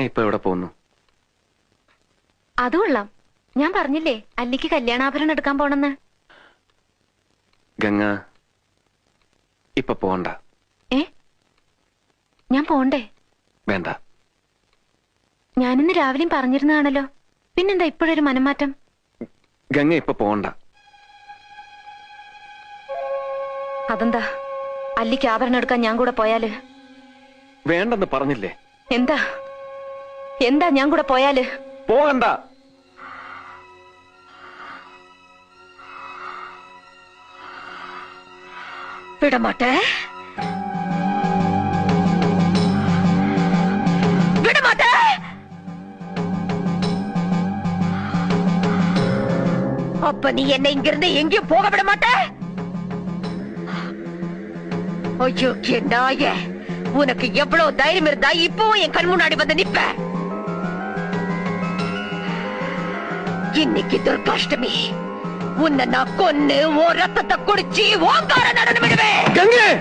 ഇപ്പൊ എവിടെ പോകുന്നു? അത് കൊള്ളാം. ഞാൻ പറഞ്ഞില്ലേ അല്ലിക്ക് കല്യാണാഭരണം എടുക്കാൻ പോണെന്ന്. ഗംഗ ഇപ്പൊ പോണ്ട. ഞാൻ പോണ്ടേ? വേണ്ട. ഞാനിന്ന് രാവിലെയും പറഞ്ഞിരുന്നതാണല്ലോ, പിന്നെന്താ ഇപ്പോഴൊരു മനംമാറ്റം? ഗംഗ ഇപ്പൊ പോണ്ട. അതെന്താ? അല്ലിക്ക് ആഭരണം എടുക്കാൻ ഞാൻ കൂടെ പോയാല്? വേണ്ടെന്ന് പറഞ്ഞില്ലേ? എന്താ എന്താ ഞാൻ കൂടെ പോയാല്? പോകണ്ട. വിടമാട്ടെ, വിടമാട്ടെ. அப்ப நீ என்ன இங்கிருந்து எங்கேயும் போக விட மாட்ட? ஐயோ நாய, உனக்கு எவ்வளவு தைரியம் இருந்தா இப்பவும் என் கண் முன்னாடி வந்து நிப்ப? இன்னைக்கு துர்காஷ்டமி, உன்னை நான் கொன்னு ஓ ரத்தத்தை குடிச்சு ஓங்கார நடனம் விடுவேன்.